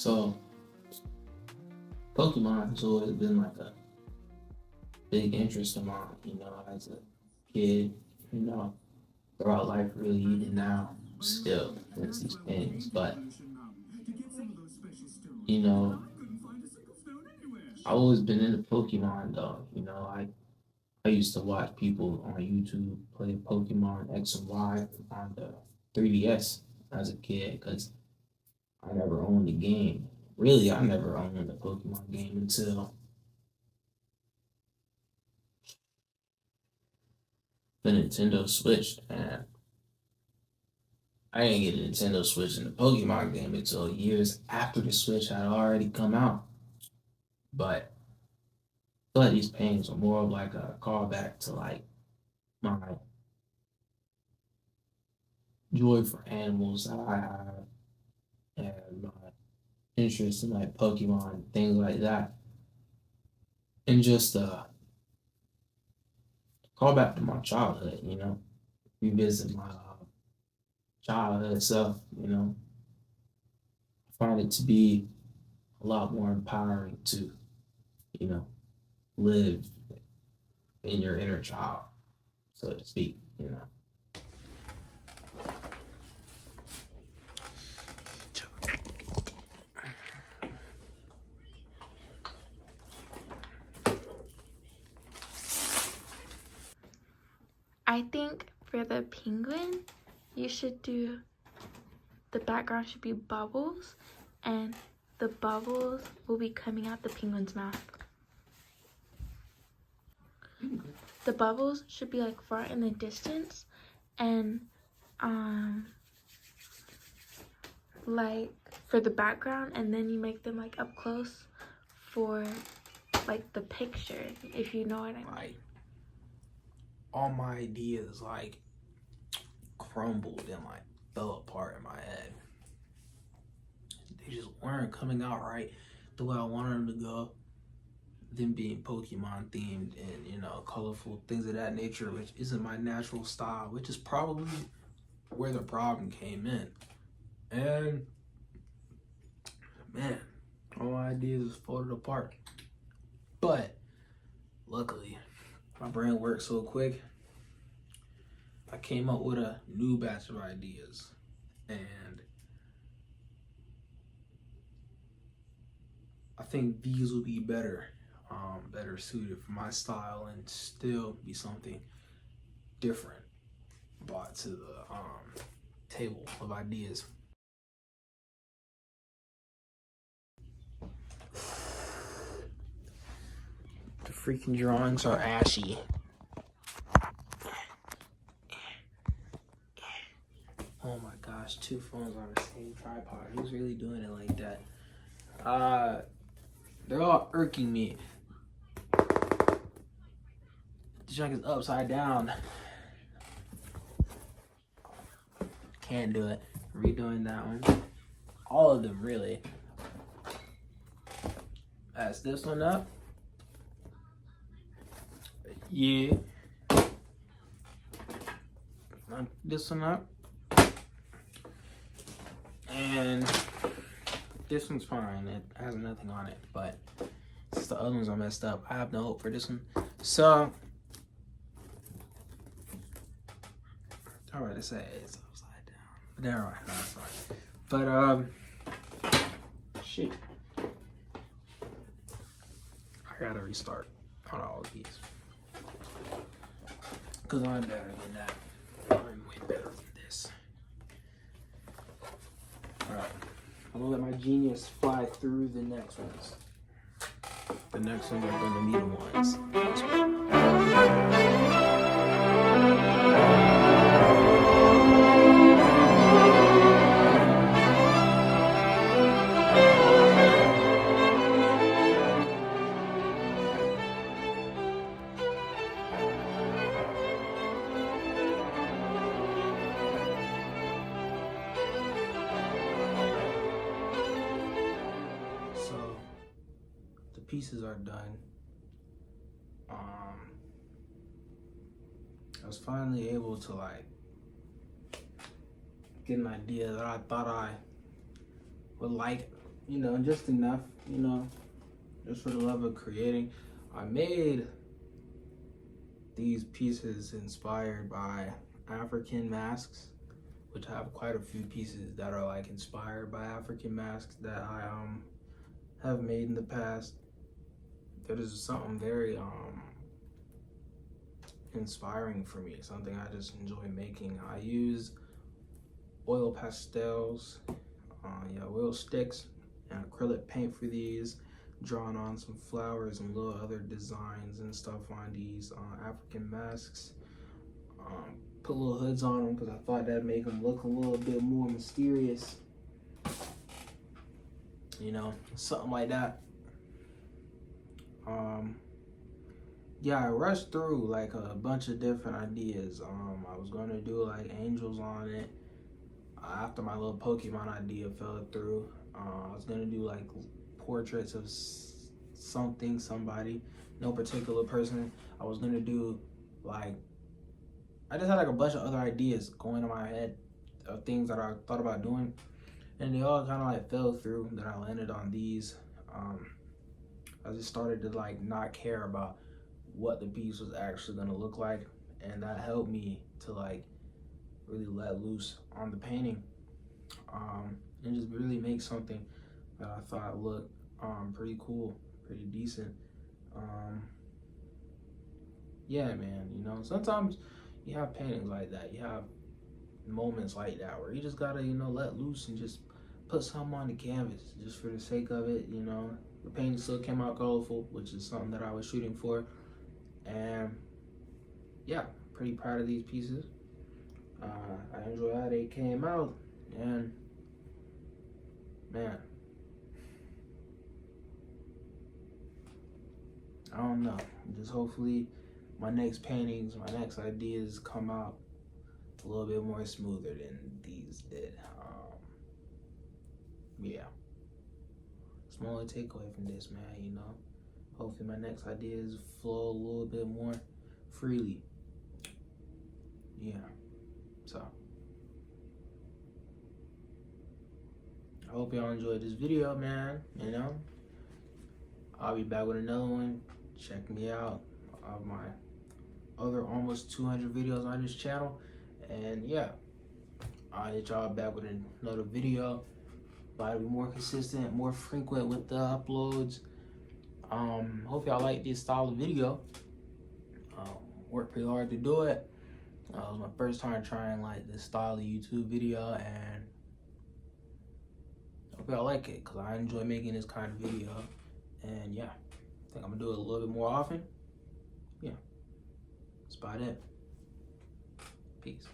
So Pokemon has always been like a big interest of mine, as a kid, you know, throughout life, really, even now, still, it's these things. But, you know, I've always been into Pokemon, though. I used to watch people on YouTube play Pokemon X and Y on the 3DS as a kid because I never owned the game. Really, I never owned the Pokemon game until the Nintendo Switch, and I didn't get a Nintendo Switch in the Pokemon game until years after the Switch had already come out. But I feel like these paintings are more of like a callback to like my joy for animals that I have and my interest in like Pokemon, things like that. And just call back to my childhood, revisit my childhood self, I find it to be a lot more empowering to, you know, live in your inner child, so to speak. I think for the penguin, you should do, the background should be bubbles, and the bubbles will be coming out the penguin's mouth. The bubbles should be like far in the distance, and like for the background, and then you make them like up close for like the picture, if you know what I mean. Like all my ideas like crumbled and like fell apart in my head. They just weren't coming out right the way I wanted them to go. Them being Pokemon themed and colorful things of that nature, which isn't my natural style, which is probably where the problem came in. And man, all my ideas just folded apart. But luckily, my brain works so quick. I came up with a new batch of ideas, and I think these will be better suited for my style and still be something different brought to the table of ideas. The freaking drawings are ashy. Oh my gosh, two phones on the same tripod. Who's really doing it like that? They're all irking me. The junk is upside down. Can't do it. Redoing that one. All of them, really. That's this one up. Yeah. This one up. And this one's fine. It has nothing on it. But since the other ones are messed up, I have no hope for this one. So, all right, to say it's upside down. But never mind. No, it's fine. But shit. I gotta restart on all of these. Cause I'm better than that. I'm way better than this. Alright. I'm gonna let my genius fly through the next ones. The next ones are gonna be the ones. So the pieces are done. I was finally able to like get an idea that I thought I would like you know, just enough, you know, just for the love of creating. I made these pieces inspired by African masks, which I have quite a few pieces that are like inspired by African masks that I have made in the past. That is something very inspiring for me, something I just enjoy making. I use oil pastels, oil sticks, and acrylic paint for these, drawn on some flowers and little other designs and stuff on these African masks. Put little hoods on them because I thought that'd make them look a little bit more mysterious, you know, something like that. Yeah, I rushed through like a bunch of different ideas. I was gonna do like angels on it after my little Pokemon idea fell through. I was gonna do like portraits of somebody, no particular person. I was gonna do like, I just had like a bunch of other ideas going in my head of things that I thought about doing, and they all kind of like fell through. Then I landed on these. I just started to like not care about what the piece was actually gonna look like, and that helped me to like really let loose on the painting, and just really make something that I thought looked pretty cool, pretty decent. Yeah, man, you know, sometimes you have paintings like that, you have moments like that where you just gotta, you know, let loose and just put something on the canvas just for the sake of it, you know. The painting still came out colorful, which is something that I was shooting for. And yeah, pretty proud of these pieces. I enjoy how they came out, and man, I don't know, just hopefully my next paintings, my next ideas come out a little bit more smoother than these did. Yeah, smaller takeaway from this, man, you know. Hopefully my next ideas flow a little bit more freely. Yeah, so I hope y'all enjoyed this video, man, you know. I'll be back with another one. Check me out of my other almost 200 videos on this channel. And yeah, I'll hit y'all back with another video. But I'll be more consistent, more frequent with the uploads. Hope y'all like this style of video. Worked pretty hard to do it. It was my first time trying like this style of YouTube video, and hope y'all like it because I enjoy making this kind of video. And yeah, I think I'm gonna do it a little bit more often. Yeah, that's about it. Peace.